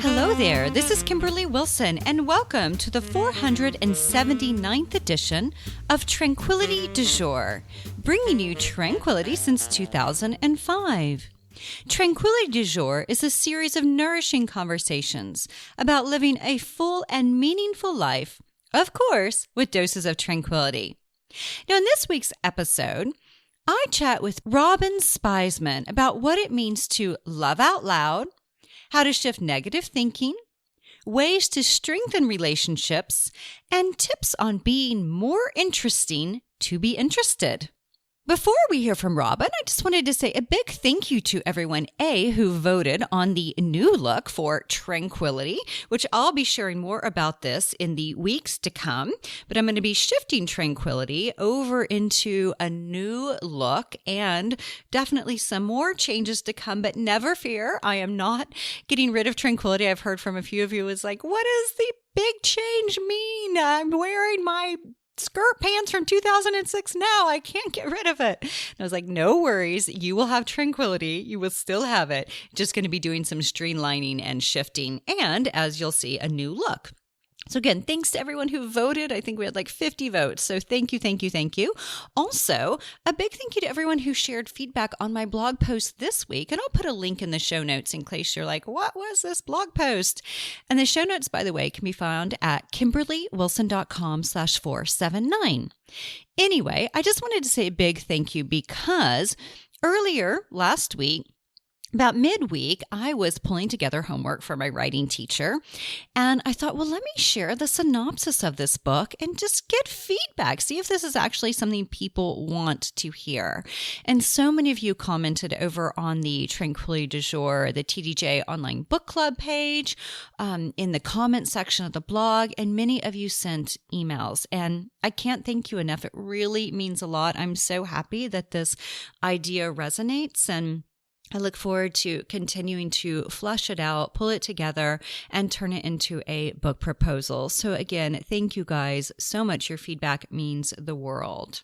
Hello there, this is Kimberly Wilson, and welcome to the 479th edition of Tranquility du Jour, bringing you tranquility since 2005. Tranquility du Jour is a series of nourishing conversations about living a full and meaningful life, of course, with doses of tranquility. Now, in this week's episode, I chat with Robyn Spizman about what it means to love out loud, how to shift negative thinking, ways to strengthen relationships, and tips on being more interesting to be interested. Before we hear from Robyn, I just wanted to say a big thank you to everyone, who voted on the new look for Tranquility, which I'll be sharing more about this in the weeks to come. But I'm going to be shifting Tranquility over into a new look and definitely some more changes to come. But never fear, I am not getting rid of Tranquility. I've heard from a few of you is like, what does the big change mean? I'm wearing my skirt pants from 2006 now. I can't get rid of it. And I was like, no worries. You will have Tranquility. You will still have it. Just going to be doing some streamlining and shifting. And as you'll see, a new look. So again, thanks to everyone who voted. I think we had like 50 votes. So thank you, thank you, thank you. Also, a big thank you to everyone who shared feedback on my blog post this week. And I'll put a link in the show notes in case you're like, what was this blog post? And the show notes, by the way, can be found at kimberlywilson.com/479. Anyway, I just wanted to say a big thank you because earlier last week, about midweek, I was pulling together homework for my writing teacher, and I thought, well, let me share the synopsis of this book and just get feedback, see if this is actually something people want to hear. And so many of you commented over on the Tranquility du Jour, the TDJ online book club page, in the comment section of the blog, and many of you sent emails. And I can't thank you enough. It really means a lot. I'm so happy that this idea resonates, and I look forward to continuing to flesh it out, pull it together, and turn it into a book proposal. So again, thank you guys so much. Your feedback means the world.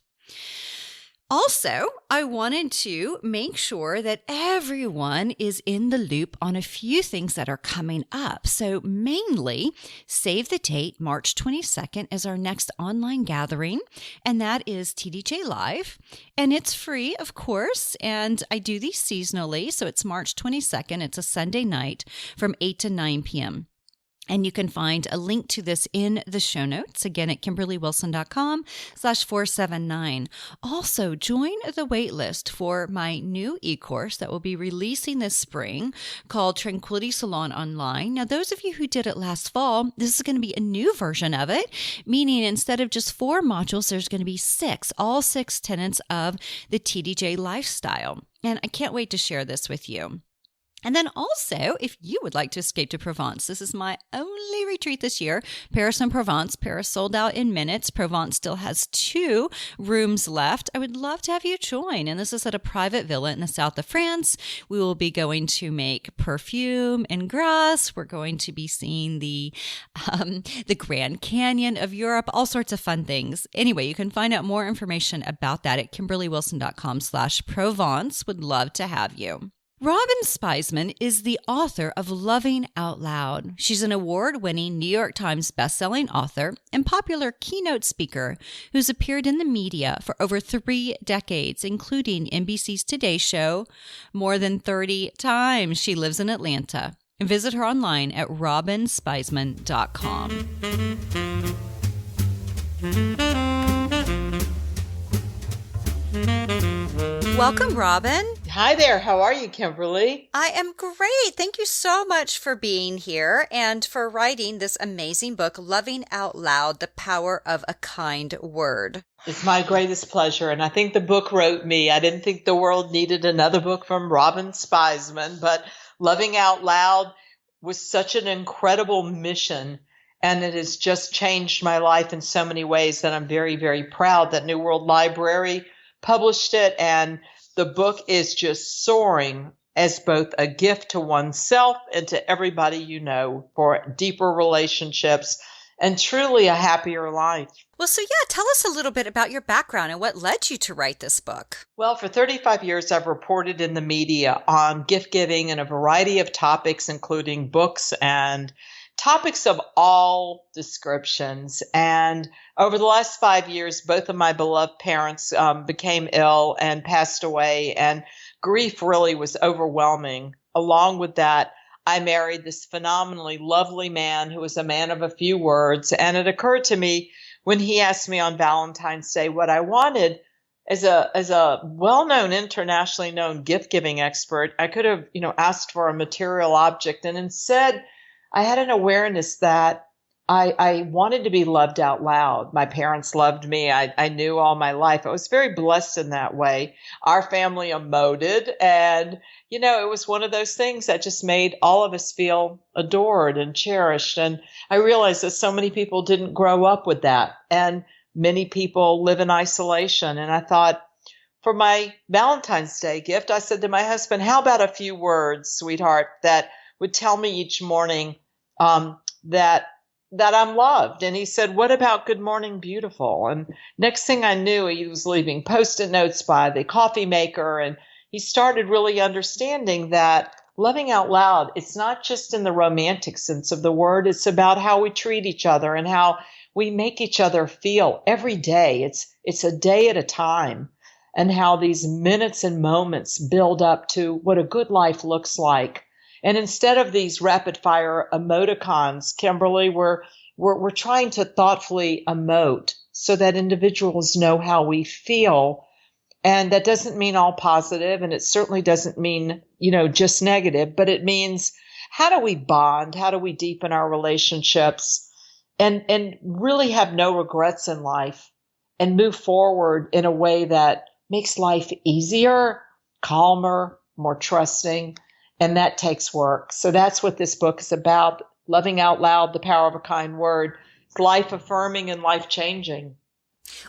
Also, I wanted to make sure that everyone is in the loop on a few things that are coming up. So mainly, save the date, March 22nd is our next online gathering, and that is TDJ Live. And it's free, of course, and I do these seasonally. So it's March 22nd. It's a Sunday night from 8 to 9 p.m. And you can find a link to this in the show notes, again, at kimberlywilson.com/479. Also, join the waitlist for my new e-course that will be releasing this spring called Tranquility Salon Online. Now, those of you who did it last fall, this is going to be a new version of it, meaning instead of just 4 modules, there's going to be 6, all 6 tenets of the TDJ lifestyle. And I can't wait to share this with you. And then also, if you would like to escape to Provence, this is my only retreat this year, Paris and Provence. Paris sold out in minutes. Provence still has 2 rooms left. I would love to have you join. And this is at a private villa in the south of France. We will be going to make perfume in Grasse. We're going to be seeing the Grand Canyon of Europe, all sorts of fun things. Anyway, you can find out more information about that at kimberlywilson.com/Provence. Would love to have you. Robyn Spizman is the author of Loving Out Loud. She's an award-winning New York Times bestselling author and popular keynote speaker who's appeared in the media for over 3 decades, including NBC's Today Show more than 30 times. She lives in Atlanta. Visit her online at robynspizman.com. Welcome, Robyn. Hi there. How are you, Kimberly? I am great. Thank you so much for being here and for writing this amazing book, Loving Out Loud, The Power of a Kind Word. It's my greatest pleasure. And I think the book wrote me. I didn't think the world needed another book from Robyn Spizman, but Loving Out Loud was such an incredible mission. And it has just changed my life in so many ways that I'm very, very proud that New World Library published it. And the book is just soaring as both a gift to oneself and to everybody you know for deeper relationships and truly a happier life. Well, so yeah, tell us a little bit about your background and what led you to write this book. Well, for 35 years, I've reported in the media on gift giving and a variety of topics, including books and topics of all descriptions. And over the last 5 years, both of my beloved parents became ill and passed away, and grief really was overwhelming. Along with that, I married this phenomenally lovely man who was a man of a few words. And it occurred to me when he asked me on Valentine's Day what I wanted. As a well-known, internationally known gift-giving expert, I could have, asked for a material object, and instead I had an awareness that I wanted to be loved out loud. My parents loved me. I knew all my life. I was very blessed in that way. Our family emoted, and, it was one of those things that just made all of us feel adored and cherished. And I realized that so many people didn't grow up with that. And many people live in isolation. And I thought, for my Valentine's Day gift, I said to my husband, how about a few words, sweetheart, that would tell me each morning that I'm loved? And he said, what about good morning, beautiful? And next thing I knew, he was leaving Post-it notes by the coffee maker. And he started really understanding that loving out loud, it's not just in the romantic sense of the word. It's about how we treat each other and how we make each other feel every day. It's a day at a time, and how these minutes and moments build up to what a good life looks like. And instead of these rapid fire emoticons, Kimberly, we're trying to thoughtfully emote so that individuals know how we feel. And that doesn't mean all positive, and it certainly doesn't mean, just negative, but it means, how do we bond? How do we deepen our relationships? And really have no regrets in life and move forward in a way that makes life easier, calmer, more trusting. And that takes work. So that's what this book is about. Loving out loud, the power of a kind word. It's life affirming and life changing.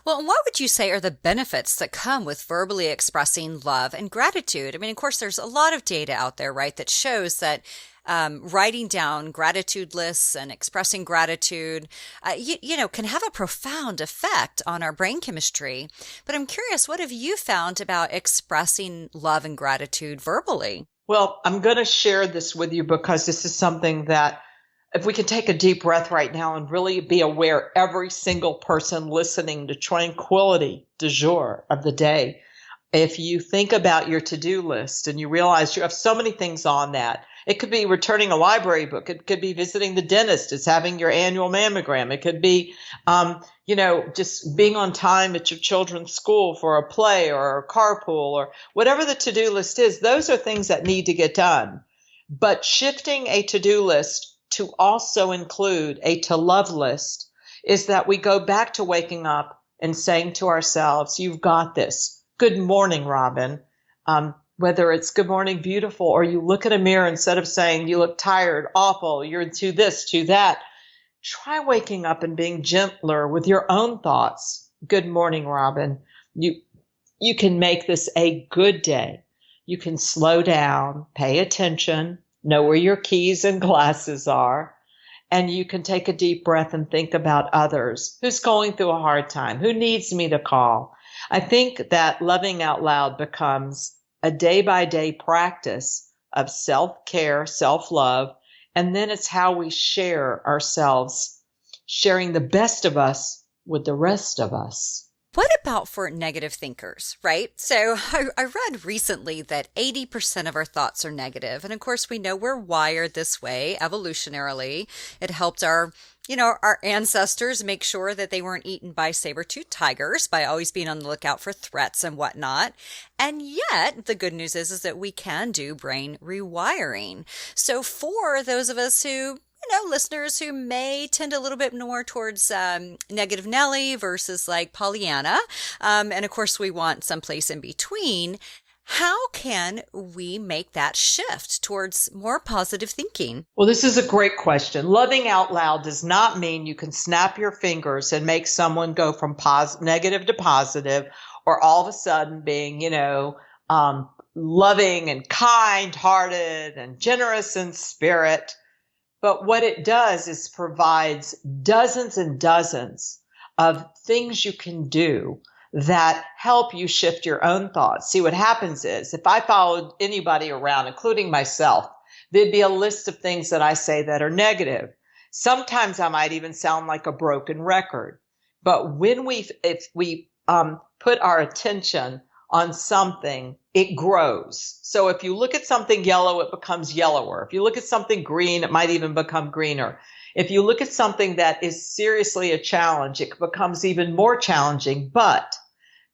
Well, and what would you say are the benefits that come with verbally expressing love and gratitude? I mean, of course, there's a lot of data out there, right, that shows that writing down gratitude lists and expressing gratitude, can have a profound effect on our brain chemistry. But I'm curious, what have you found about expressing love and gratitude verbally? Well, I'm going to share this with you because this is something that, if we could take a deep breath right now and really be aware, every single person listening to Tranquility du Jour of the day, if you think about your to-do list and you realize you have so many things on that, it could be returning a library book. It could be visiting the dentist. It's having your annual mammogram. It could be, just being on time at your children's school for a play or a carpool or whatever the to-do list is. Those are things that need to get done. But shifting a to-do list to also include a to-love list is that we go back to waking up and saying to ourselves, you've got this. Good morning, Robyn. Whether it's good morning, beautiful, or you look at a mirror instead of saying you look tired, awful, you're to this, to that. Try waking up and being gentler with your own thoughts. Good morning, Robyn. You can make this a good day. You can slow down, pay attention, know where your keys and glasses are, and you can take a deep breath and think about others. Who's going through a hard time? Who needs me to call? I think that loving out loud becomes a day-by-day practice of self-care, self-love, and then it's how we share ourselves, sharing the best of us with the rest of us. What about for negative thinkers, right? So I read recently that 80% of our thoughts are negative. And of course, we know we're wired this way evolutionarily. It helped our ancestors make sure that they weren't eaten by saber-toothed tigers by always being on the lookout for threats and whatnot. And yet, the good news is that we can do brain rewiring. So for those of us who listeners who may tend a little bit more towards negative Nelly versus like Pollyanna. And of course, we want someplace in between. How can we make that shift towards more positive thinking? Well, this is a great question. Loving out loud does not mean you can snap your fingers and make someone go from negative to positive, or all of a sudden being, loving and kind-hearted and generous in spirit. But what it does is provides dozens and dozens of things you can do that help you shift your own thoughts. See, what happens is if I followed anybody around, including myself, there'd be a list of things that I say that are negative. Sometimes I might even sound like a broken record. But if we put our attention on something, it grows. So if you look at something yellow, it becomes yellower. If you look at something green, it might even become greener. If you look at something that is seriously a challenge, it becomes even more challenging. But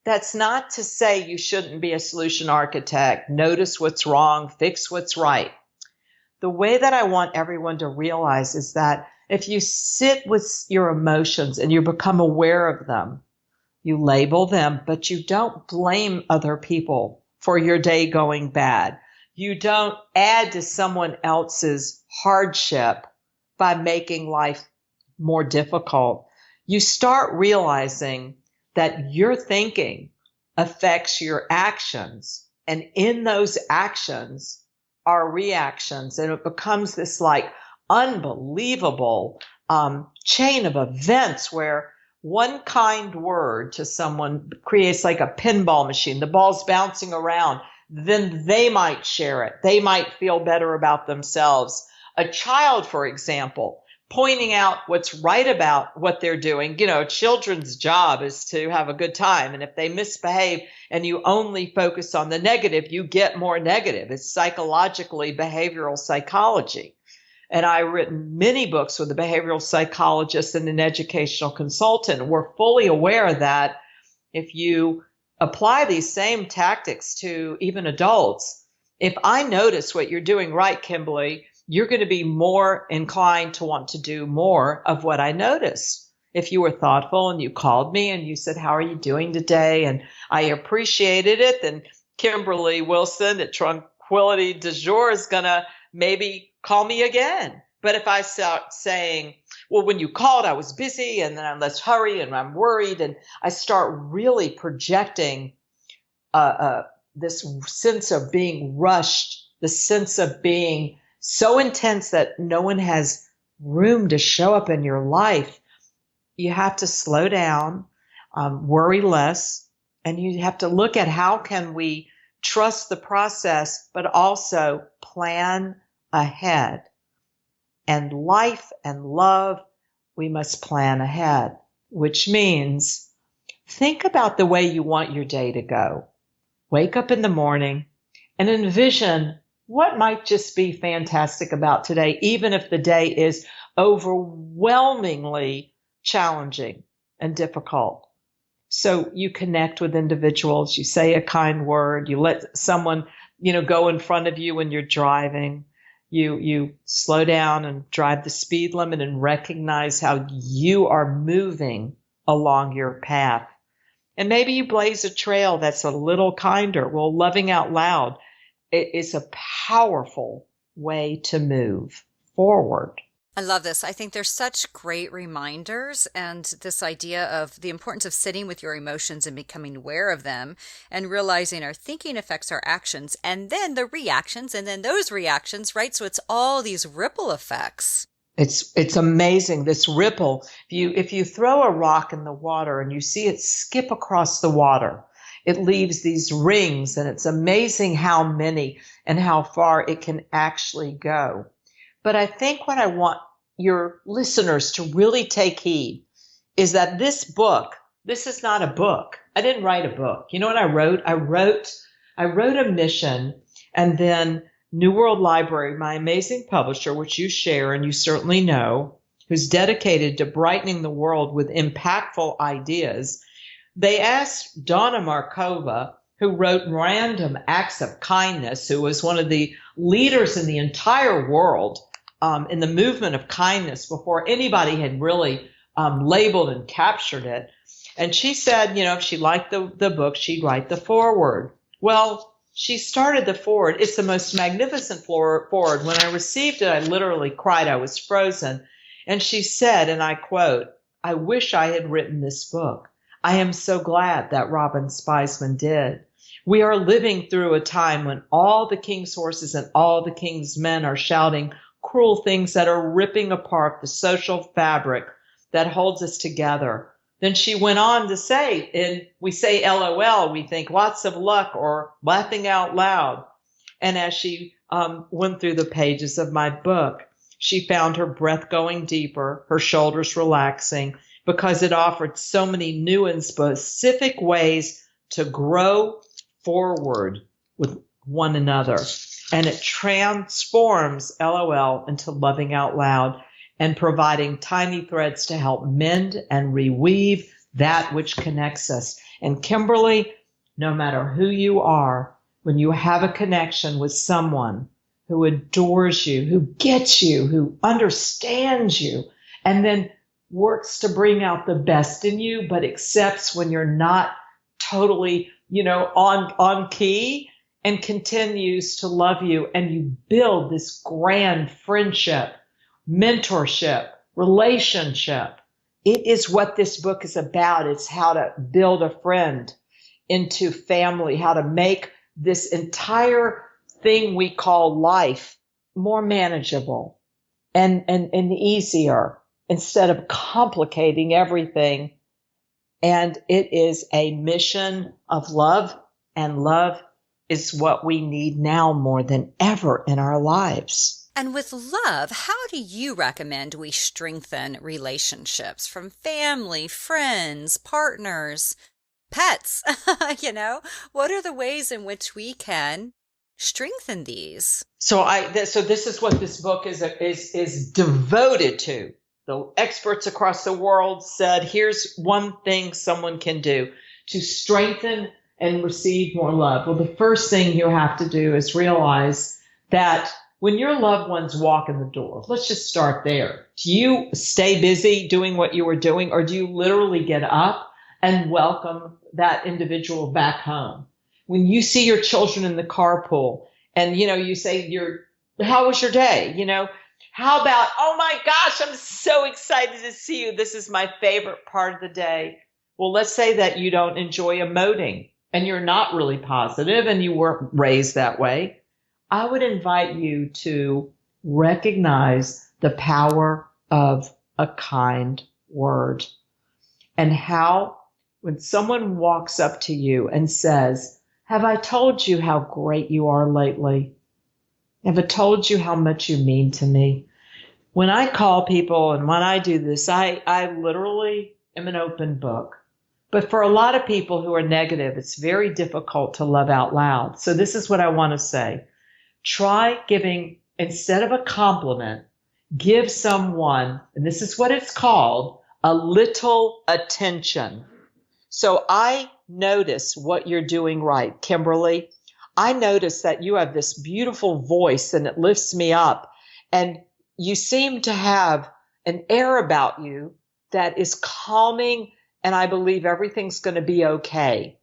that's not to say you shouldn't be a solution architect, notice what's wrong, fix what's right. The way that I want everyone to realize is that if you sit with your emotions and you become aware of them, you label them, but you don't blame other people for your day going bad. You don't add to someone else's hardship by making life more difficult. You start realizing that your thinking affects your actions, and in those actions are reactions, and it becomes this like unbelievable chain of events where one kind word to someone creates like a pinball machine. The ball's bouncing around. Then they might share it. They might feel better about themselves. A child, for example, pointing out what's right about what they're doing. You know, children's job is to have a good time. And if they misbehave and you only focus on the negative, you get more negative. It's psychologically behavioral psychology. And I've written many books with a behavioral psychologist and an educational consultant. We're fully aware that if you apply these same tactics to even adults, if I notice what you're doing right, Kimberly, you're going to be more inclined to want to do more of what I notice. If you were thoughtful and you called me and you said, how are you doing today? And I appreciated it, then Kimberly Wilson at Tranquility du Jour is going to maybe call me again. But if I start saying, well, when you called, I was busy and then let's hurry and I'm worried, and I start really projecting this sense of being rushed, the sense of being so intense that no one has room to show up in your life, you have to slow down, worry less, and you have to look at how can we trust the process, but also plan ahead. And life and love, we must plan ahead, which means think about the way you want your day to go. Wake up in the morning and envision what might just be fantastic about today, even if the day is overwhelmingly challenging and difficult. So you connect with individuals, you say a kind word, you let someone, go in front of you when you're driving. You slow down and drive the speed limit and recognize how you are moving along your path. And maybe you blaze a trail that's a little kinder. Well, loving out loud is a powerful way to move forward. I love this. I think there's such great reminders, and this idea of the importance of sitting with your emotions and becoming aware of them and realizing our thinking affects our actions and then the reactions and then those reactions, right? So it's all these ripple effects. It's amazing, this ripple. If you throw a rock in the water and you see it skip across the water, it leaves these rings, and it's amazing how many and how far it can actually go. But I think what I want your listeners to really take heed is that this is not a book. I didn't write a book. You know what I wrote? I wrote a mission, and then New World Library, my amazing publisher, which you share and you certainly know, who's dedicated to brightening the world with impactful ideas. They asked Donna Markova, who wrote Random Acts of Kindness, who was one of the leaders in the entire world in the movement of kindness before anybody had really labeled and captured it. And she said, if she liked the book, she'd write the foreword. Well, she started the foreword. It's the most magnificent foreword. When I received it, I literally cried. I was frozen. And she said, and I quote, "I wish I had written this book. I am so glad that Robyn Spizman did. We are living through a time when all the king's horses and all the king's men are shouting, cruel things that are ripping apart the social fabric that holds us together. Then she went on to say, and we say LOL, we think lots of luck or laughing out loud. And as she went through the pages of my book, she found her breath going deeper, her shoulders relaxing, because it offered so many new and specific ways to grow forward with one another. And it transforms LOL into loving out loud and providing tiny threads to help mend and reweave that which connects us. And Kimberly, no matter who you are, when you have a connection with someone who adores you, who gets you, who understands you, and then works to bring out the best in you, but accepts when you're not totally, on key, and continues to love you, and you build this grand friendship, mentorship, relationship. It is what this book is about. It's how to build a friend into family, how to make this entire thing we call life more manageable and easier instead of complicating everything. And it is a mission of love, and love is what we need now more than ever in our lives. And with love, how do you recommend we strengthen relationships from family, friends, partners, pets? What are the ways in which we can strengthen these? So this is what this book is devoted to. The experts across the world said, here's one thing someone can do to strengthen and receive more love. Well, the first thing you have to do is realize that when your loved ones walk in the door, let's just start there. Do you stay busy doing what you were doing, or do you literally get up and welcome that individual back home? When you see your children in the carpool and, you say, how was your day? How about, oh my gosh, I'm so excited to see you. This is my favorite part of the day. Well, let's say that you don't enjoy emoting and you're not really positive and you weren't raised that way. I would invite you to recognize the power of a kind word, and how when someone walks up to you and says, have I told you how great you are lately? Have I told you how much you mean to me? When I call people and when I do this, I literally am an open book. But for a lot of people who are negative, it's very difficult to love out loud. So this is what I want to say. Try giving, instead of a compliment, give someone, and this is what it's called, a little attention. So I notice what you're doing right, Kimberly. I notice that you have this beautiful voice and it lifts me up. And you seem to have an air about you that is calming, and I believe everything's going to be okay.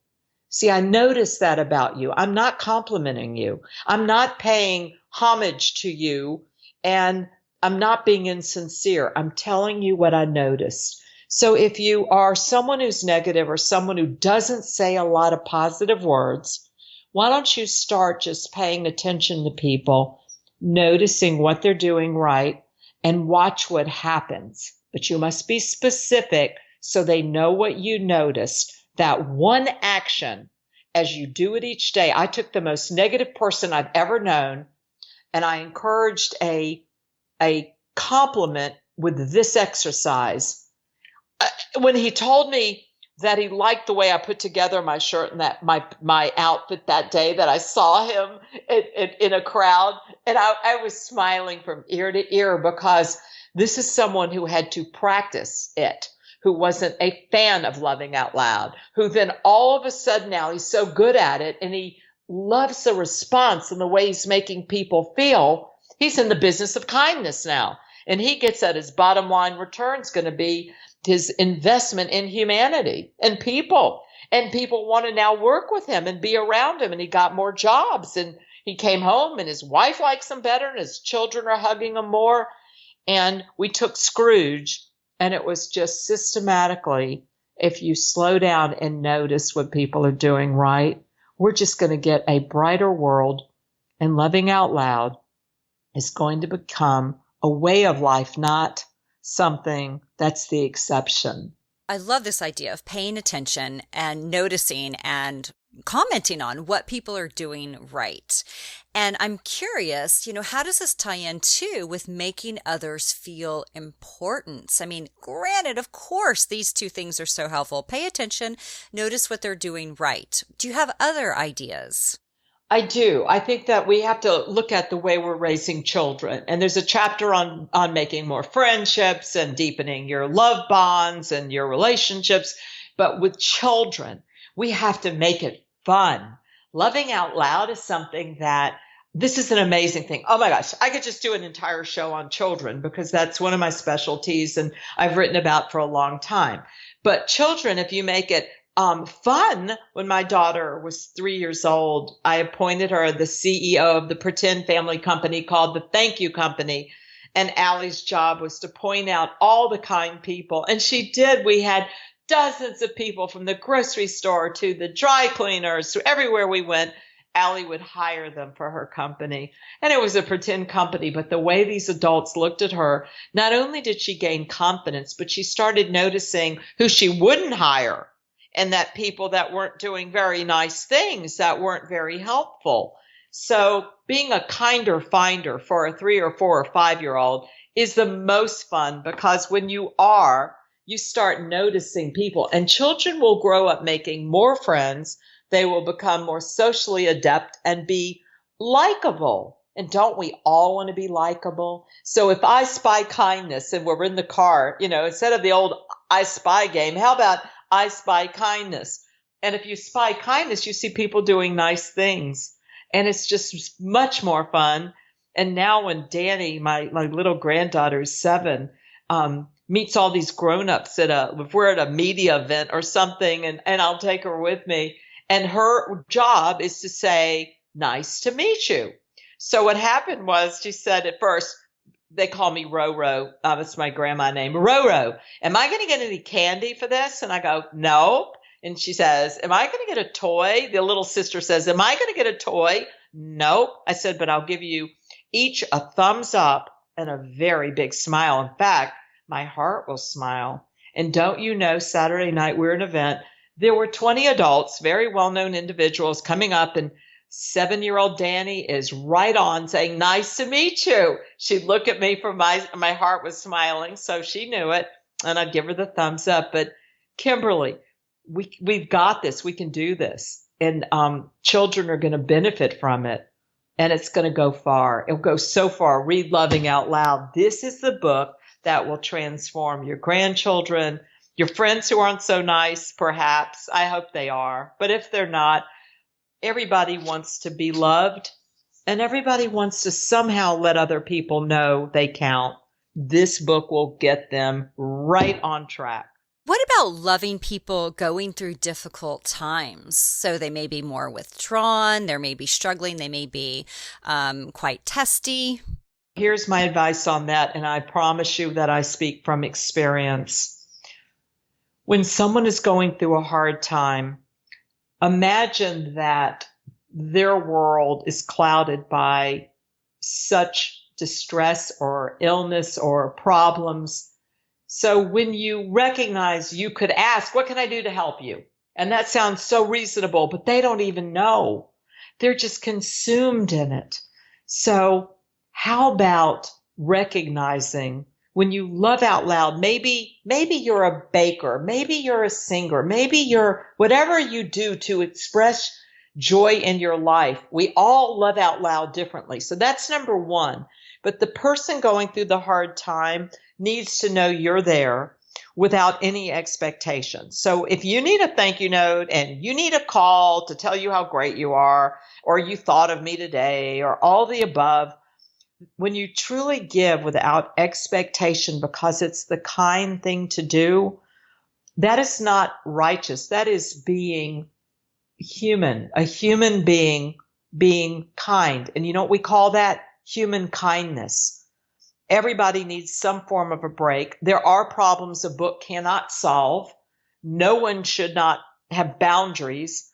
See, I notice that about you. I'm not complimenting you. I'm not paying homage to you, and I'm not being insincere. I'm telling you what I noticed. So if you are someone who's negative or someone who doesn't say a lot of positive words, why don't you start just paying attention to people, noticing what they're doing right, and watch what happens. But you must be specific so they know what you noticed. That one action, as you do it each day. I took the most negative person I've ever known, and I encouraged a compliment with this exercise. When he told me that he liked the way I put together my shirt and that my outfit that day, that I saw him in a crowd, and I was smiling from ear to ear, because this is someone who had to practice it, who wasn't a fan of loving out loud, who then all of a sudden now he's so good at it and he loves the response and the way he's making people feel. He's in the business of kindness now, and he gets that his bottom line return is going to be his investment in humanity and people want to now work with him and be around him. And he got more jobs, and he came home and his wife likes him better and his children are hugging him more. And we took Scrooge, and it was just systematically, if you slow down and notice what people are doing right, we're just going to get a brighter world. And loving out loud is going to become a way of life, not something that's the exception. I love this idea of paying attention and noticing and commenting on what people are doing right. And I'm curious, how does this tie in too with making others feel important? I mean, granted, of course, these two things are so helpful. Pay attention, notice what they're doing right. Do you have other ideas? I do. I think that we have to look at the way we're raising children. And there's a chapter on making more friendships and deepening your love bonds and your relationships. But with children, we have to make it fun. Loving out loud is something that this is an amazing thing. Oh my gosh, I could just do an entire show on children because that's one of my specialties and I've written about for a long time. But children, if you make it fun. When my daughter was 3 years old, I appointed her the CEO of the pretend family company called the Thank You Company. And Allie's job was to point out all the kind people. And she did. We had dozens of people from the grocery store to the dry cleaners to everywhere we went. Allie would hire them for her company. And it was a pretend company. But the way these adults looked at her, not only did she gain confidence, but she started noticing who she wouldn't hire. And that people that weren't doing very nice things, that weren't very helpful. So being a kinder finder for a 3 or 4 or 5-year-old is the most fun because when you start noticing people. And children will grow up making more friends. They will become more socially adept and be likable. And don't we all want to be likable? So if I spy kindness and we're in the car, instead of the old I spy game, how about I spy kindness? And if you spy kindness, you see people doing nice things. And it's just much more fun. And now when Danny, my little granddaughter is 7, meets all these grown-ups if we're at a media event or something, and I'll take her with me. And her job is to say, nice to meet you. So what happened was she said at first, they call me Roro. It's my grandma name. Roro, am I going to get any candy for this? And I go, nope. And she says, am I going to get a toy? The little sister says, am I going to get a toy? Nope. I said, but I'll give you each a thumbs up and a very big smile. In fact, my heart will smile. And don't you know, Saturday night, we're at an event. There were 20 adults, very well-known individuals coming up, and 7-year-old Danny is right on saying, nice to meet you. She'd look at me for my heart was smiling. So she knew it and I'd give her the thumbs up. But Kimberly, we've got this. We can do this. And children are going to benefit from it. And it's going to go far. It'll go so far. Read Loving Out Loud. This is the book that will transform your grandchildren, your friends who aren't so nice, perhaps. I hope they are. But if they're not, everybody wants to be loved, and everybody wants to somehow let other people know they count. This book will get them right on track. What about loving people going through difficult times? So they may be more withdrawn, they may be struggling, they may be quite testy. Here's my advice on that, and I promise you that I speak from experience. When someone is going through a hard time, imagine that their world is clouded by such distress or illness or problems. So when you recognize, you could ask, what can I do to help you? And that sounds so reasonable, but they don't even know. They're just consumed in it. So how about recognizing when you love out loud, maybe you're a baker, maybe you're a singer, maybe you're whatever you do to express joy in your life. We all love out loud differently. So that's number one. But the person going through the hard time needs to know you're there without any expectation. So if you need a thank you note and you need a call to tell you how great you are, or you thought of me today, or all the above, when you truly give without expectation because it's the kind thing to do, that is not righteous. That is being human, a human being kind. And you know what we call that? Human kindness. Everybody needs some form of a break. There are problems a book cannot solve. No one should not have boundaries.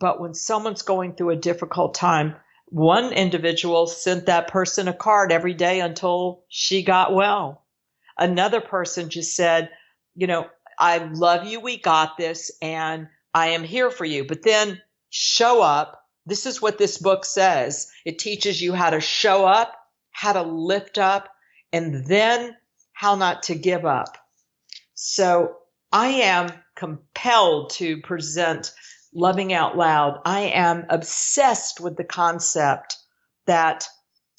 But when someone's going through a difficult time, one individual sent that person a card every day until she got well. Another person just said, I love you, we got this, and I am here for you. But then show up. This is what this book says. It teaches you how to show up, how to lift up, and then how not to give up. So I am compelled to present Loving Out Loud. I am obsessed with the concept that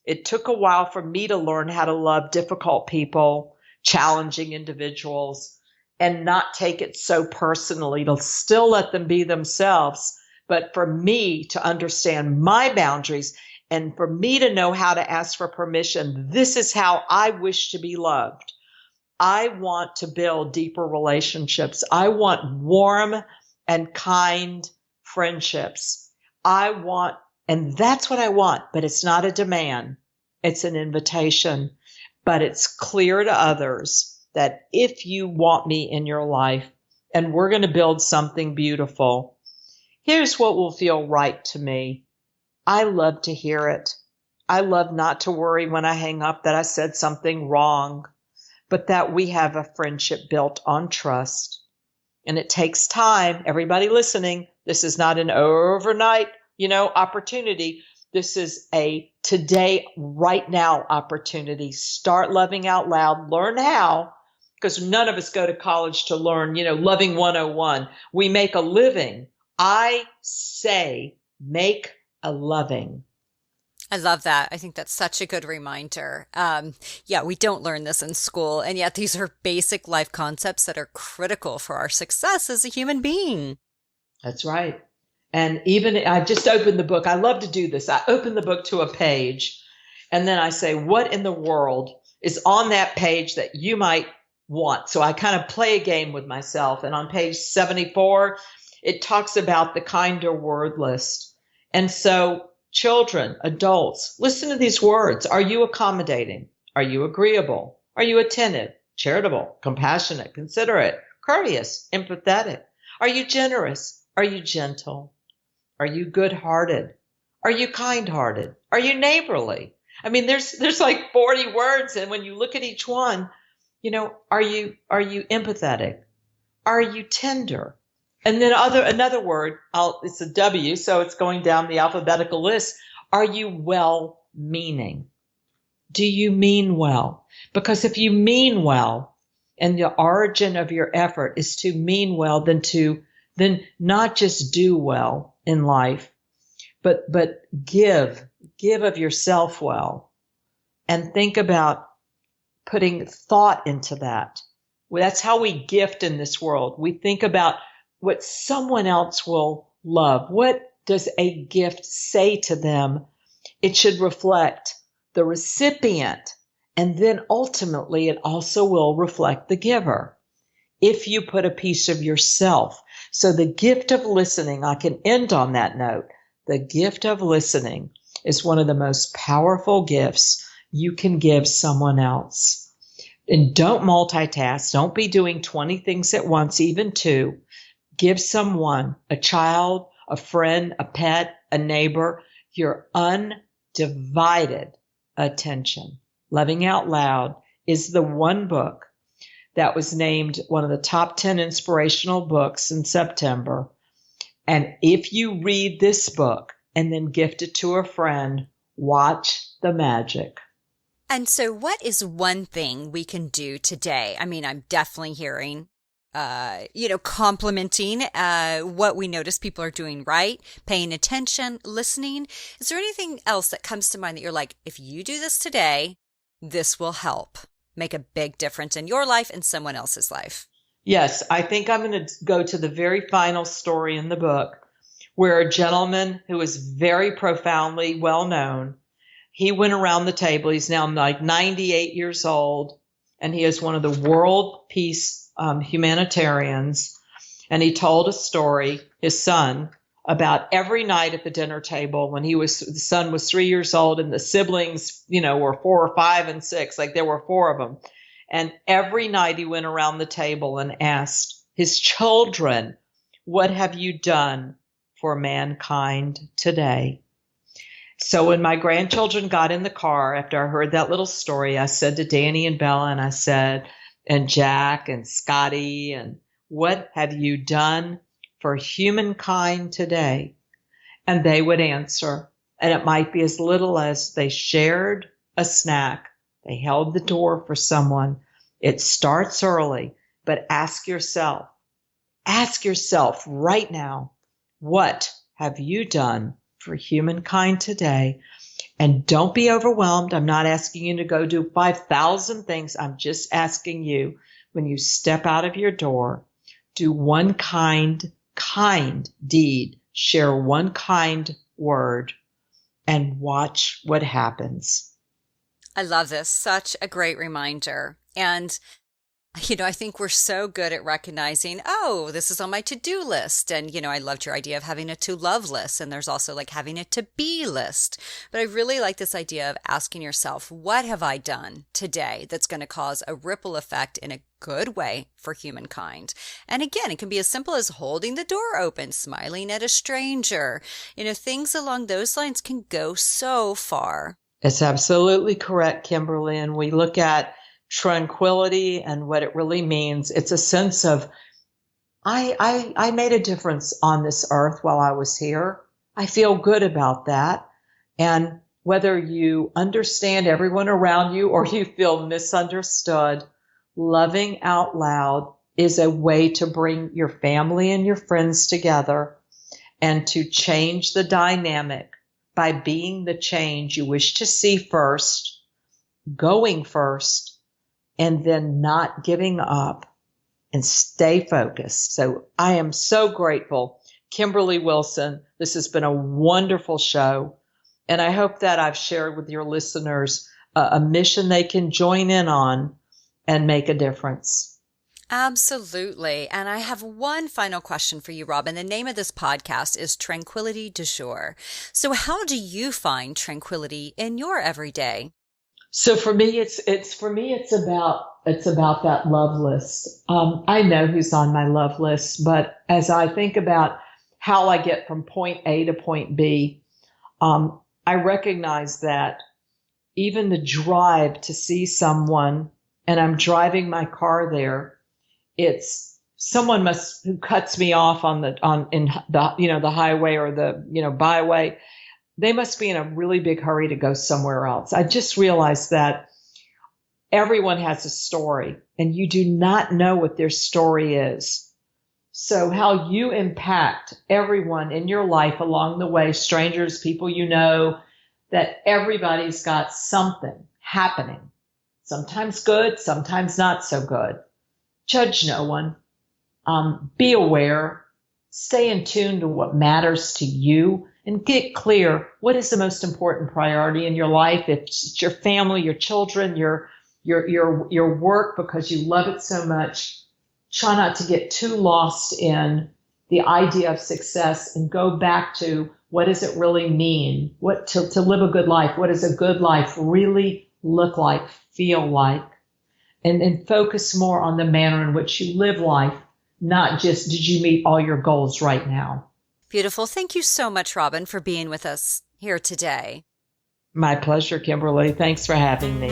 it took a while for me to learn how to love difficult people, challenging individuals, and not take it so personally, to still let them be themselves. But for me to understand my boundaries and for me to know how to ask for permission, this is how I wish to be loved. I want to build deeper relationships. I want warm and kind friendships. And that's what I want, but it's not a demand. It's an invitation, but it's clear to others that if you want me in your life and we're going to build something beautiful, here's what will feel right to me. I love to hear it. I love not to worry when I hang up that I said something wrong, but that we have a friendship built on trust. And it takes time. Everybody listening, this is not an overnight, opportunity. This is a today, right now opportunity. Start loving out loud. Learn how, because none of us go to college to learn, loving 101. We make a living. I say make a loving. I love that. I think that's such a good reminder. We don't learn this in school, and yet these are basic life concepts that are critical for our success as a human being. That's right. And even I just opened the book. I love to do this. I open the book to a page, and then I say, what in the world is on that page that you might want? So I kind of play a game with myself. And on page 74, it talks about the kinder word list. And so children, adults, listen to these words. Are you accommodating? Are you agreeable? Are you attentive, charitable, compassionate, considerate, courteous, empathetic? Are you generous? Are you gentle? Are you good-hearted? Are you kind-hearted? Are you neighborly? I mean, there's like 40 words, and when you look at each one, are you empathetic? Are you tender? And then another word, it's a W, so it's going down the alphabetical list. Are you well-meaning? Do you mean well? Because if you mean well, and the origin of your effort is to mean well, then not just do well in life, but give of yourself well, and think about putting thought into that. Well, that's how we gift in this world. We think about what someone else will love. What does a gift say to them? It should reflect the recipient, and then ultimately it also will reflect the giver. If you put a piece of yourself. So the gift of listening, I can end on that note. The gift of listening is one of the most powerful gifts you can give someone else. And don't multitask. Don't be doing 20 things at once, even 2. Give someone, a child, a friend, a pet, a neighbor, your undivided attention. Loving Out Loud is the one book that was named one of the top 10 inspirational books in September. And if you read this book and then gift it to a friend, watch the magic. And so what is one thing we can do today? I mean, I'm definitely hearing complimenting what we notice people are doing right, paying attention, listening. Is there anything else that comes to mind that you're like, if you do this today, this will help make a big difference in your life and someone else's life? Yes, I think I'm going to go to the very final story in the book where a gentleman who is very profoundly well known, he went around the table. He's now like 98 years old, and he is one of the world peace humanitarians. And he told a story, his son, about every night at the dinner table when the son was 3 years old and the siblings, were 4 or 5 and 6, like there were 4 of them. And every night he went around the table and asked his children, what have you done for mankind today? So when my grandchildren got in the car after I heard that little story, I said to Danny and Bella, and I said, and Jack and Scotty, and what have you done for humankind today? And they would answer. And it might be as little as they shared a snack. They held the door for someone. It starts early, but ask yourself right now, what have you done for humankind today? And don't be overwhelmed. I'm not asking you to go do 5,000 things. I'm just asking you, when you step out of your door, do one kind deed, share one kind word, and watch what happens. I love this. Such a great reminder. And I think we're so good at recognizing, oh, this is on my to-do list. And, I loved your idea of having a to-love list. And there's also like having a to-be list. But I really like this idea of asking yourself, what have I done today that's going to cause a ripple effect in a good way for humankind? And again, it can be as simple as holding the door open, smiling at a stranger. Things along those lines can go so far. It's absolutely correct, Kimberly. And we look at tranquility and what it really means. It's a sense of, I made a difference on this earth while I was here. I feel good about that. And whether you understand everyone around you or you feel misunderstood, loving out loud is a way to bring your family and your friends together and to change the dynamic by being the change you wish to see first, going first, and then not giving up and stay focused. So I am so grateful. Kimberly Wilson, this has been a wonderful show. And I hope that I've shared with your listeners a mission they can join in on and make a difference. Absolutely. And I have one final question for you, Robyn. The name of this podcast is Tranquility du Jour. So how do you find tranquility in your everyday? So for me, it's about that love list. I know who's on my love list, but as I think about how I get from point A to point B, I recognize that even the drive to see someone, and I'm driving my car there, it's someone who cuts me off in the highway or the byway. They must be in a really big hurry to go somewhere else. I just realized that everyone has a story and you do not know what their story is. So how you impact everyone in your life along the way, strangers, people you know, that everybody's got something happening. Sometimes good, sometimes not so good. Judge no one. Be aware. Stay in tune to what matters to you. And get clear, what is the most important priority in your life? If it's your family, your children, your work because you love it so much, try not to get too lost in the idea of success and go back to what does it really mean? What to live a good life? What does a good life really look like, feel like? And focus more on the manner in which you live life, not just did you meet all your goals right now? Beautiful. Thank you so much, Robyn, for being with us here today. My pleasure, Kimberly. Thanks for having me.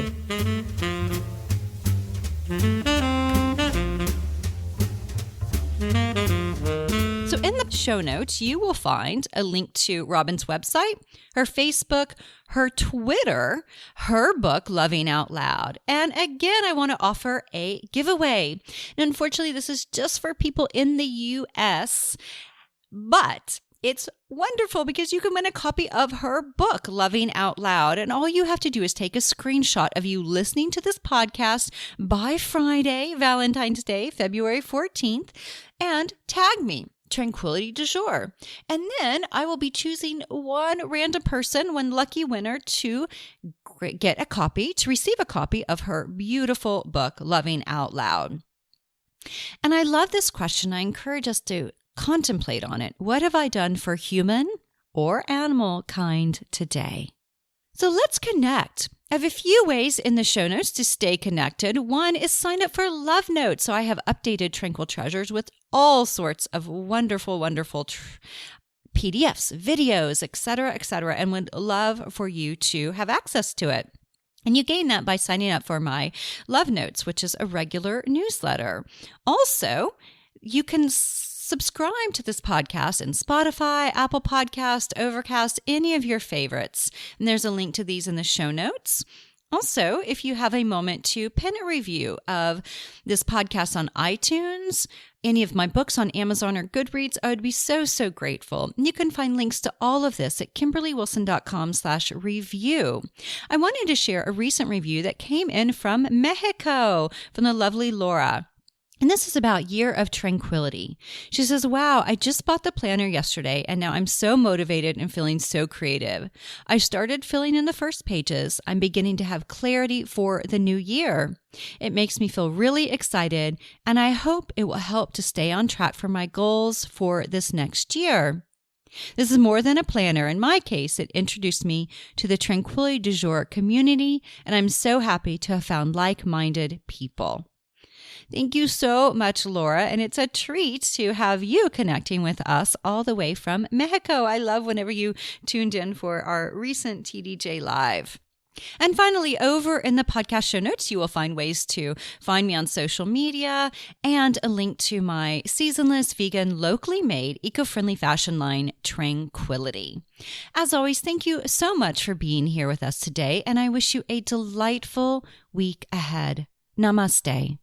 So in the show notes, you will find a link to Robyn's website, her Facebook, her Twitter, her book, Loving Out Loud. And again, I want to offer a giveaway. And unfortunately, this is just for people in the U.S., but it's wonderful because you can win a copy of her book, Loving Out Loud. And all you have to do is take a screenshot of you listening to this podcast by Friday, Valentine's Day, February 14th, and tag me, Tranquility du Jour. And then I will be choosing one random person, one lucky winner to get a copy, to receive a copy of her beautiful book, Loving Out Loud. And I love this question. I encourage us to contemplate on it. What have I done for human or animal kind today? So let's connect. I have a few ways in the show notes to stay connected. One is sign up for Love Notes. So I have updated Tranquil Treasures with all sorts of wonderful PDFs, videos, etc., and would love for you to have access to it. And you gain that by signing up for my Love Notes, which is a regular newsletter. Also, you can subscribe to this podcast in Spotify, Apple Podcast, Overcast, any of your favorites. And there's a link to these in the show notes. Also, if you have a moment to pen a review of this podcast on iTunes, any of my books on Amazon or Goodreads, I would be so grateful. You can find links to all of this at KimberlyWilson.com/review. I wanted to share a recent review that came in from Mexico, from the lovely Laura. And this is about Year of Tranquility. She says, wow, I just bought the planner yesterday and now I'm so motivated and feeling so creative. I started filling in the first pages. I'm beginning to have clarity for the new year. It makes me feel really excited and I hope it will help to stay on track for my goals for this next year. This is more than a planner. In my case, it introduced me to the Tranquility du Jour community and I'm so happy to have found like-minded people. Thank you so much, Laura. And it's a treat to have you connecting with us all the way from Mexico. I love whenever you tuned in for our recent TDJ Live. And finally, over in the podcast show notes, you will find ways to find me on social media and a link to my seasonless, vegan, locally made, eco-friendly fashion line, Tranquility. As always, thank you so much for being here with us today, and I wish you a delightful week ahead. Namaste.